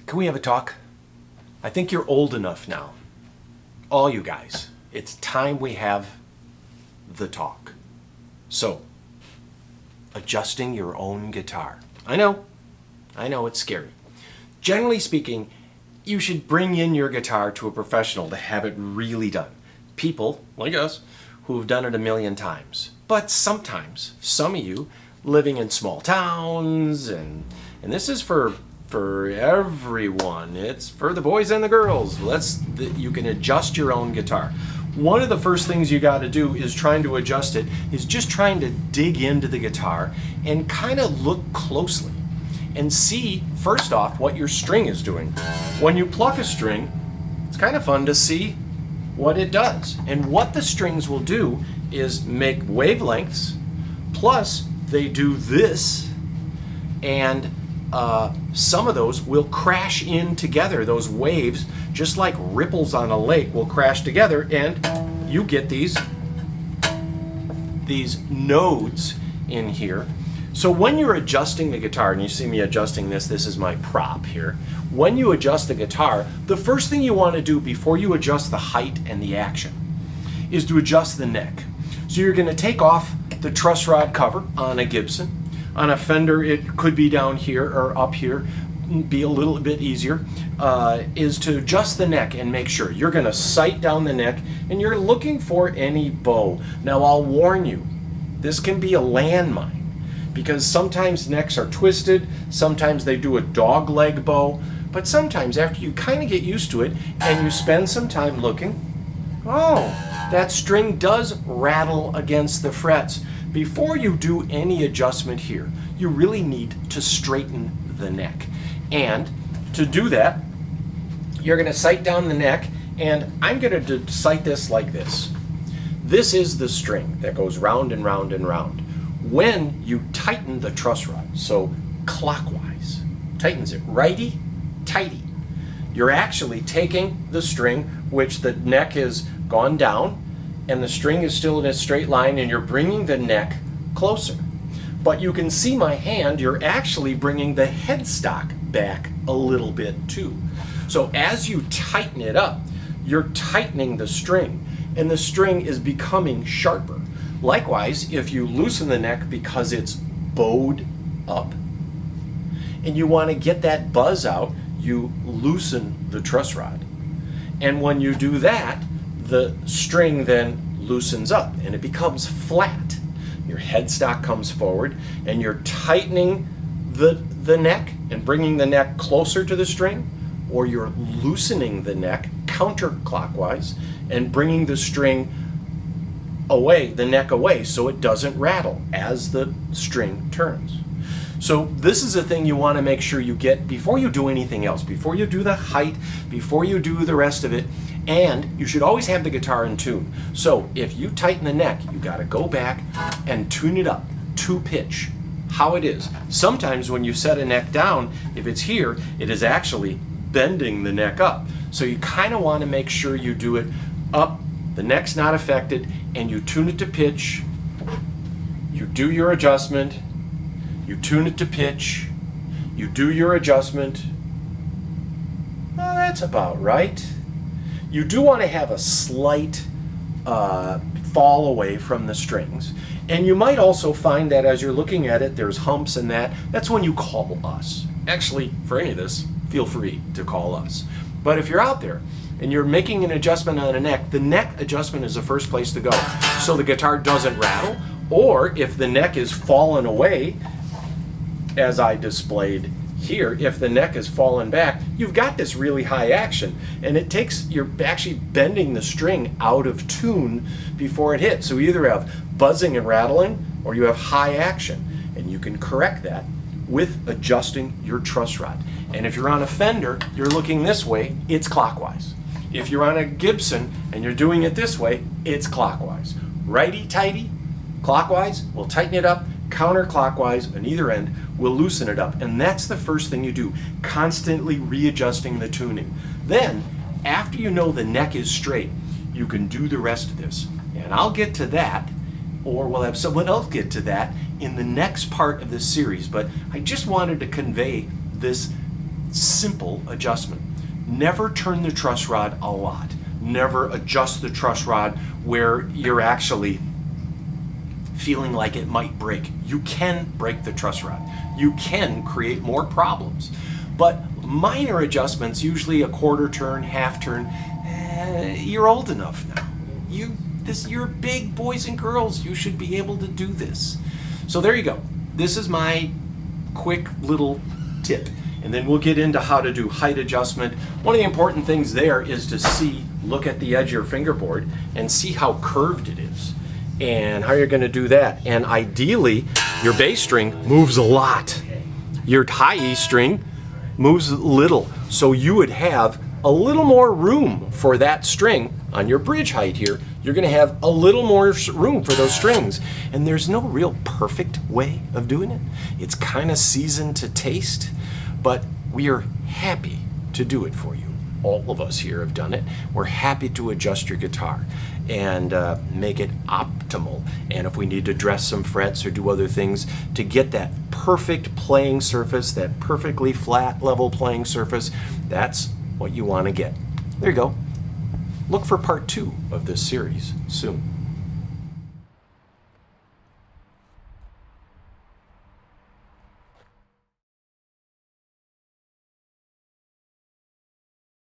Can we have a talk? I think you're old enough now. All you guys. It's time we have the talk. So, adjusting your own guitar. I know it's scary. Generally speaking, you should bring in your guitar to a professional to have it really done. People, like us, who have done it a million times. But sometimes, some of you living in small towns, and this is for everyone. It's for the boys and the girls. You can adjust your own guitar. One of the first things you got to do is trying to adjust it is just trying to dig into the guitar and kind of look closely and see, first off, what your string is doing. When you pluck a string, it's kind of fun to see what it does. And what the strings will do is make wavelengths, plus they do this, and some of those will crash in together. Those waves, just like ripples on a lake, will crash together, and you get these nodes in here. So when you're adjusting the guitar, and you see me adjusting this is my prop here. When you adjust the guitar, the first thing you want to do before you adjust the height and the action is to adjust the neck. So you're going to take off the truss rod cover on a Gibson. On a Fender, it could be down here or up here, be a little bit easier, is to adjust the neck and make sure. You're going to sight down the neck and you're looking for any bow. Now I'll warn you, this can be a landmine because sometimes necks are twisted, sometimes they do a dog leg bow, but sometimes after you kind of get used to it and you spend some time looking, oh, that string does rattle against the frets. Before you do any adjustment here, you really need to straighten the neck. And to do that, you're going to sight down the neck, and I'm going to sight this like this. This is the string that goes round and round and round. When you tighten the truss rod, so clockwise, tightens it righty, tighty, you're actually taking the string, which the neck has gone down, and the string is still in a straight line, and you're bringing the neck closer. But you can see my hand, you're actually bringing the headstock back a little bit too. So as you tighten it up, you're tightening the string, and the string is becoming sharper. Likewise, if you loosen the neck because it's bowed up, and you want to get that buzz out, you loosen the truss rod. And when you do that, the string then loosens up and it becomes flat. Your headstock comes forward and you're tightening the neck and bringing the neck closer to the string, or you're loosening the neck counterclockwise and bringing the string away, the neck away, so it doesn't rattle as the string turns. So this is a thing you want to make sure you get before you do anything else, before you do the height, before you do the rest of it. And you should always have the guitar in tune. So if you tighten the neck, you got to go back and tune it up to pitch, how it is. Sometimes when you set a neck down, if it's here, it is actually bending the neck up. So you kind of want to make sure you do it up, the neck's not affected, and you tune it to pitch. You do your adjustment, you tune it to pitch, you do your adjustment. Well, that's about right. You do want to have a slight fall away from the strings. And you might also find that as you're looking at it, there's humps and that. That's when you call us. Actually, for any of this, feel free to call us. But if you're out there and you're making an adjustment on a neck, the neck adjustment is the first place to go. So the guitar doesn't rattle, or if the neck is fallen away, as I displayed here, if the neck is fallen back, you've got this really high action, and it takes, you're actually bending the string out of tune before it hits. So you either have buzzing and rattling, or you have high action, and you can correct that with adjusting your truss rod. And if you're on a Fender, you're looking this way, it's clockwise. If you're on a Gibson and you're doing it this way, it's clockwise. Righty-tighty, clockwise, we'll tighten it up. Counterclockwise on either end, will loosen it up. And that's the first thing you do, constantly readjusting the tuning. Then, after you know the neck is straight, you can do the rest of this. And I'll get to that, or we'll have someone else get to that in the next part of this series. But I just wanted to convey this simple adjustment. Never turn the truss rod a lot. Never adjust the truss rod where you're actually feeling like it might break. You can break the truss rod. You can create more problems. But minor adjustments, usually a quarter turn, half turn, you're old enough now. You're big boys and girls. You should be able to do this. So there you go. This is my quick little tip. And then we'll get into how to do height adjustment. One of the important things there is to look at the edge of your fingerboard and see how curved it is and how you're going to do that. And ideally, your bass string moves a lot. Your high E string moves little. So you would have a little more room for that string on your bridge height here. You're going to have a little more room for those strings. And there's no real perfect way of doing it. It's kind of seasoned to taste. But we are happy to do it for you. All of us here have done it. We're happy to adjust your guitar and make it optimal. And if we need to dress some frets or do other things to get that perfect playing surface, that perfectly flat level playing surface, that's what you want to get. There you go. Look for part 2 of this series soon.